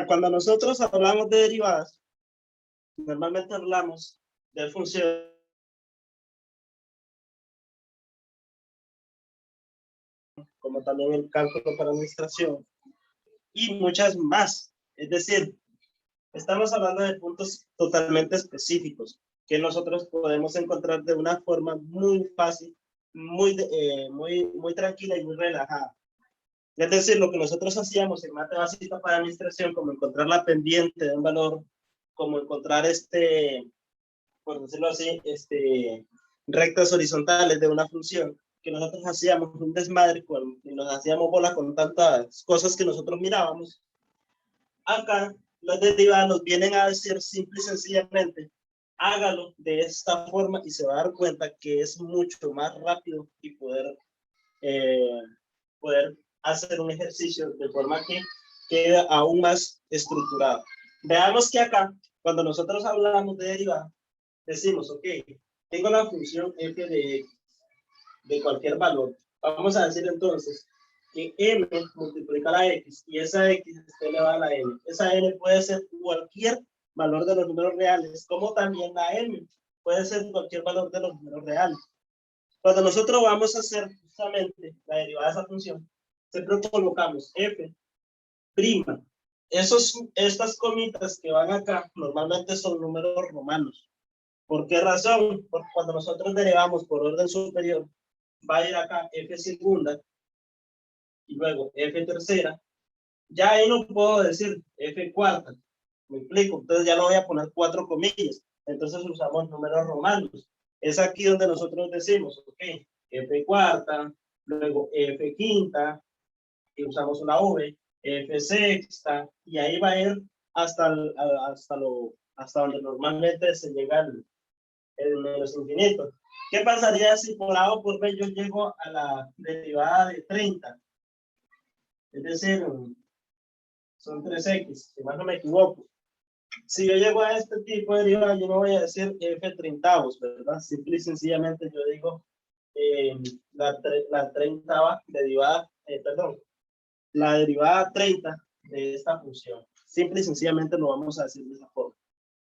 Cuando nosotros hablamos de derivadas, normalmente hablamos de funciones como también el cálculo para administración y muchas más. Es decir, estamos hablando de puntos totalmente específicos que nosotros podemos encontrar de una forma muy fácil, muy tranquila y muy relajada. Es decir, lo que nosotros hacíamos en mate básica para administración, como encontrar la pendiente de un valor, como encontrar por decirlo así, rectas horizontales de una función, que nosotros hacíamos un desmadre y nos hacíamos bola con tantas cosas que nosotros mirábamos. Acá las derivadas nos vienen a decir simple y sencillamente, hágalo de esta forma y se va a dar cuenta que es mucho más rápido y poder hacer un ejercicio de forma que quede aún más estructurado. Veamos que acá, cuando nosotros hablamos de derivada, decimos, ok, tengo la función f de x de cualquier valor. Vamos a decir entonces que m multiplica la x y esa x está elevada a la n. Esa n puede ser cualquier valor de los números reales, como también la m puede ser cualquier valor de los números reales. Cuando nosotros vamos a hacer justamente la derivada de esa función, siempre colocamos f prima. Estas comitas que van acá normalmente son números romanos. ¿Por qué razón? Porque cuando nosotros derivamos por orden superior, va a ir acá f segunda y luego f tercera. Ya ahí no puedo decir f cuarta. Me explico. Entonces ya no voy a poner 4 comillas. Entonces usamos números romanos. Es aquí donde nosotros decimos, ok, f cuarta, luego f quinta, y usamos una v, f sexta, y ahí va a ir hasta donde normalmente se llega el menos infinito. ¿Qué pasaría si por A o por B yo llego a la derivada de 30? Es decir, son 3x, si más no me equivoco. Si yo llego a este tipo de derivada, yo no voy a decir f treintavos, ¿verdad? Simple y sencillamente yo digo la 30ª derivada, la derivada 30 de esta función. Simple y sencillamente lo vamos a decir de esa forma.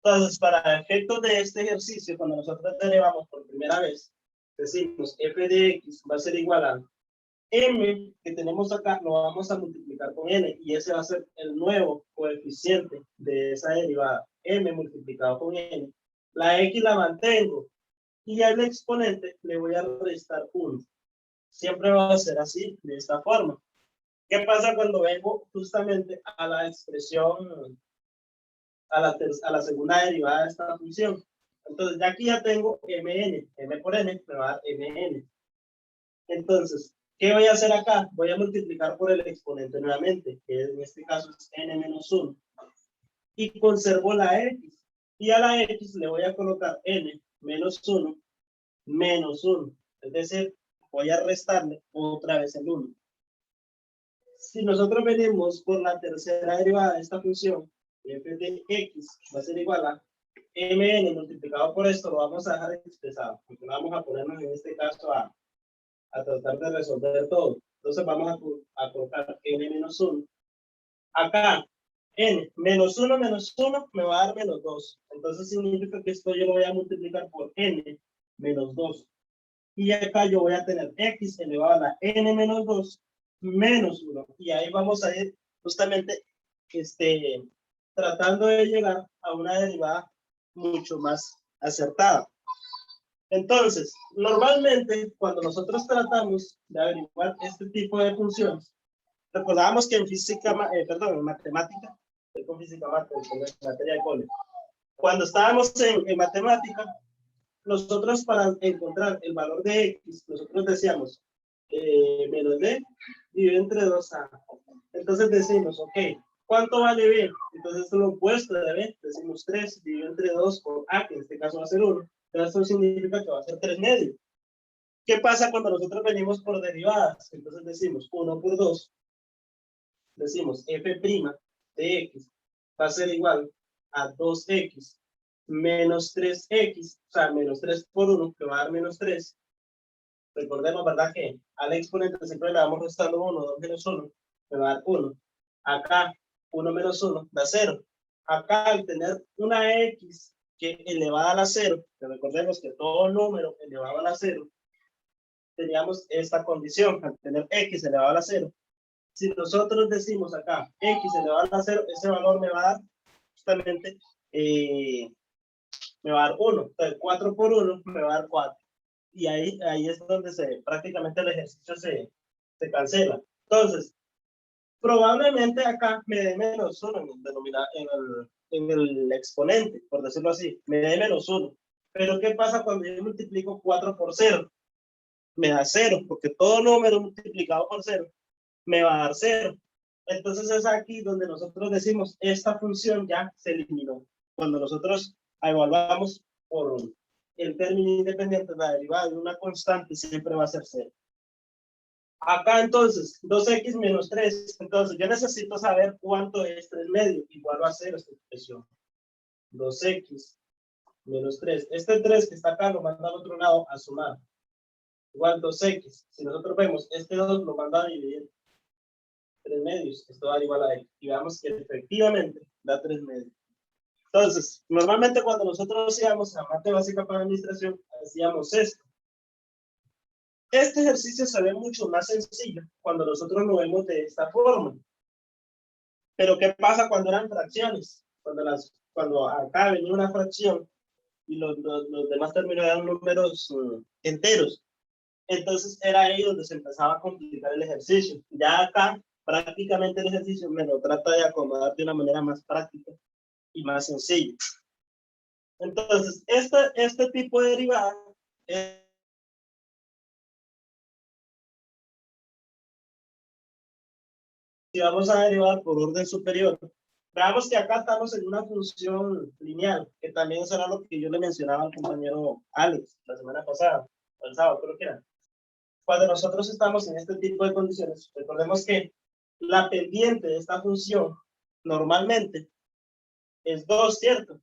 Entonces, para efectos de este ejercicio, cuando nosotros derivamos por primera vez, decimos f de x va a ser igual a m que tenemos acá, lo vamos a multiplicar con n, y ese va a ser el nuevo coeficiente de esa derivada, m multiplicado con n. La x la mantengo, y al exponente le voy a restar 1. Siempre va a ser así, de esta forma. ¿Qué pasa cuando vengo justamente a la expresión, a la segunda derivada de esta función? Entonces, ya aquí ya tengo mn, m por n me va a dar mn. Entonces, ¿qué voy a hacer acá? Voy a multiplicar por el exponente nuevamente, que en este caso es n menos 1. Y conservo la x. Y a la x le voy a colocar n menos 1 menos 1. Es decir, voy a restarle otra vez el 1. Si nosotros venimos por la tercera derivada de esta función, f de x va a ser igual a mn multiplicado por esto, lo vamos a dejar expresado, porque vamos a ponernos en este caso a tratar de resolver todo. Entonces vamos a colocar n menos 1. Acá, n menos 1 me va a dar menos 2. Entonces significa que esto yo lo voy a multiplicar por n menos 2. Y acá yo voy a tener x elevado a la n menos 2 menos 1. Y ahí vamos a ir justamente tratando de llegar a una derivada mucho más acertada. Entonces, normalmente cuando nosotros tratamos de averiguar este tipo de funciones, recordábamos que en en matemática, con física en materia de cole, cuando estábamos en matemática, nosotros para encontrar el valor de x, nosotros decíamos menos d dividido entre 2a. Entonces decimos, ok, ¿cuánto vale b? Entonces es lo opuesto de b, decimos 3 dividido entre 2 por a, que en este caso va a ser 1. Entonces eso significa que va a ser 3 medios. ¿Qué pasa cuando nosotros venimos por derivadas? Entonces decimos 1 por 2, decimos f' de x va a ser igual a 2x menos 3x, o sea, menos 3 por 1, que va a dar menos 3. Recordemos, ¿verdad? Que al exponente siempre le vamos restando 1, 2 menos 1. me va a dar 1. Acá, 1 menos 1 da 0. Acá, al tener una x que elevada a la 0, que recordemos que todo número elevado a la 0, teníamos esta condición, al tener x elevado a la 0. Si nosotros decimos acá x elevado a la 0, ese valor me va a dar justamente, me va a dar 1. Entonces, 4 por 1 me va a dar 4. Y ahí es donde prácticamente el ejercicio se cancela. Entonces, probablemente acá me dé menos 1 en el exponente, por decirlo así, me dé menos 1. Pero ¿qué pasa cuando yo multiplico 4 por 0? Me da 0, porque todo número multiplicado por 0 me va a dar 0. Entonces es aquí donde nosotros decimos, esta función ya se eliminó. Cuando nosotros evaluamos por el término independiente, la derivada de una constante siempre va a ser 0. Acá entonces, 2x menos 3. Entonces yo necesito saber cuánto es 3 medio. Igual va a ser esta expresión. 2x menos 3. Este 3 que está acá lo manda al otro lado a sumar. Igual 2x. Si nosotros vemos, este 2 lo manda a dividir. 3 medios. Esto da igual a x. Y veamos que efectivamente da 3 medios. Entonces, normalmente cuando nosotros hacíamos la parte básica para administración, hacíamos esto. Este ejercicio se ve mucho más sencillo cuando nosotros lo vemos de esta forma. Pero ¿qué pasa cuando eran fracciones? Cuando acá venía una fracción y los demás términos eran números enteros. Entonces era ahí donde se empezaba a complicar el ejercicio. Ya acá prácticamente el ejercicio me lo trata de acomodar de una manera más práctica y más sencilla. Entonces, este tipo de derivada si vamos a derivar por orden superior, veamos que acá estamos en una función lineal, que también será lo que yo le mencionaba al compañero Alex la semana pasada, o el sábado creo que era. Cuando nosotros estamos en este tipo de condiciones, recordemos que la pendiente de esta función normalmente es 2, ¿cierto?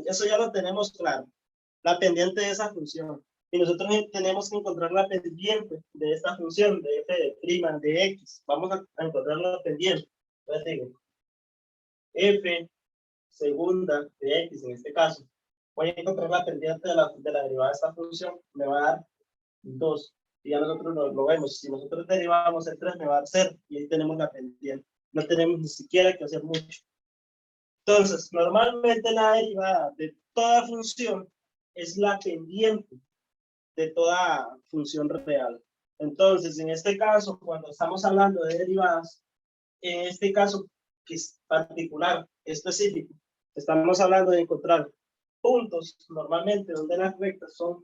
Eso ya lo tenemos claro, la pendiente de esa función. Y nosotros tenemos que encontrar la pendiente de esta función de f de prima de x. Vamos a encontrar la pendiente. Entonces digo, f segunda de x en este caso. Voy a encontrar la pendiente de la derivada de esta función. Me va a dar 2. Y ya nosotros lo vemos. Si nosotros derivamos el 3, me va a dar 0. Y ahí tenemos la pendiente. No tenemos ni siquiera que hacer mucho. Entonces, normalmente la derivada de toda función es la pendiente de toda función real. Entonces, en este caso, cuando estamos hablando de derivadas, en este caso que es particular, específico, estamos hablando de encontrar puntos normalmente donde las rectas son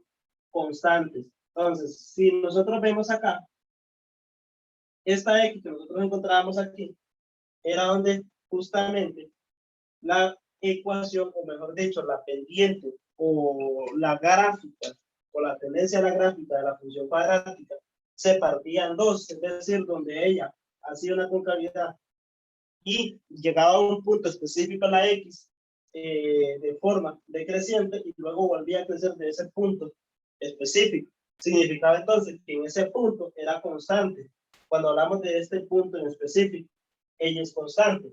constantes. Entonces, si nosotros vemos acá, esta x que nosotros encontrábamos aquí, era donde justamente la ecuación, o mejor dicho, la pendiente o la gráfica, o la tendencia a la gráfica de la función cuadrática, se partía en 2, es decir, donde ella hacía una concavidad y llegaba a un punto específico en la x de forma decreciente y luego volvía a crecer de ese punto específico. Significaba entonces que en ese punto era constante. Cuando hablamos de este punto en específico, ella es constante.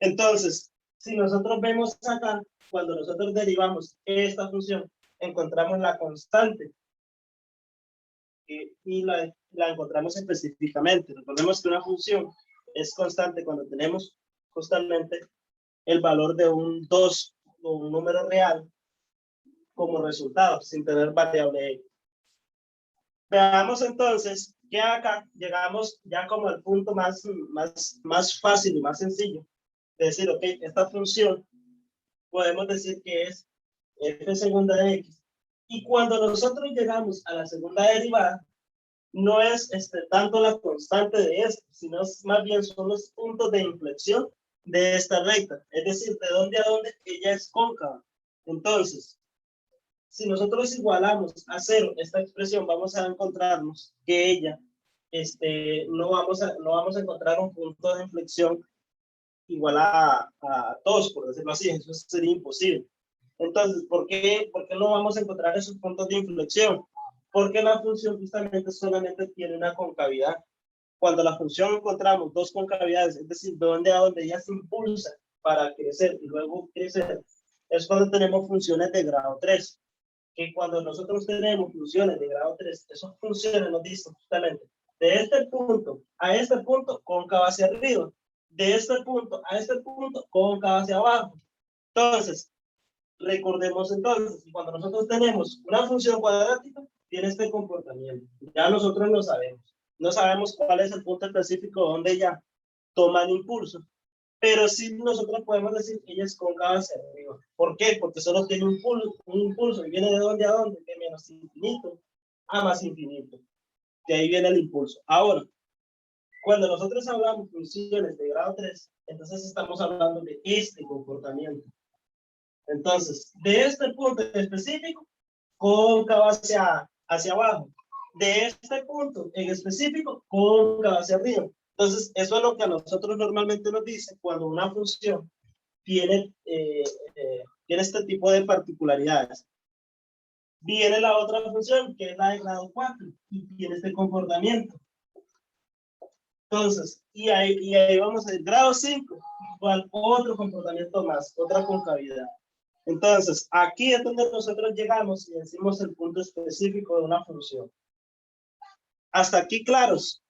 Entonces, si nosotros vemos acá, cuando nosotros derivamos esta función, encontramos la constante y la encontramos específicamente. Recordemos que una función es constante cuando tenemos justamente el valor de un 2 o un número real como resultado, sin tener variable x. Veamos entonces que acá llegamos ya como al punto más fácil y más sencillo. De decir, ok, esta función podemos decir que es f segunda de x. Y cuando nosotros llegamos a la segunda derivada, no es tanto la constante de esto, sino más bien son los puntos de inflexión de esta recta. Es decir, de dónde a dónde ella es cóncava. Entonces, si nosotros igualamos a 0 esta expresión, vamos a encontrarnos que ella, no vamos a encontrar un punto de inflexión igual a 2, por decirlo así. Eso sería imposible. Entonces, ¿por qué no vamos a encontrar esos puntos de inflexión? Porque la función justamente solamente tiene una concavidad. cuando la función encontramos dos concavidades, es decir, de donde a donde ella se impulsa para crecer y luego crecer, es cuando tenemos funciones de grado 3. Que cuando nosotros tenemos funciones de grado 3, esas funciones nos dicen justamente de este punto a este punto cóncava hacia arriba, de este punto a este punto cóncava hacia abajo. Entonces, recordemos entonces que cuando nosotros tenemos una función cuadrática, tiene este comportamiento. Ya nosotros lo sabemos. No sabemos cuál es el punto específico donde ella toma el impulso, pero sí nosotros podemos decir que ella es cóncava hacia arriba. ¿Por qué? Porque solo tiene un impulso y viene de dónde a dónde, de menos infinito a más infinito. De ahí viene el impulso. Ahora, cuando nosotros hablamos de funciones de grado 3, entonces estamos hablando de este comportamiento. Entonces, de este punto específico, cóncava hacia abajo. De este punto en específico, cóncava hacia arriba. Entonces, eso es lo que a nosotros normalmente nos dice cuando una función tiene este tipo de particularidades. Viene la otra función, que es la de grado 4, y tiene este comportamiento. Entonces, y ahí vamos a ir, grado 5, igual otro comportamiento más, otra concavidad. Entonces, aquí es donde nosotros llegamos y decimos el punto específico de una función. ¿Hasta aquí claros?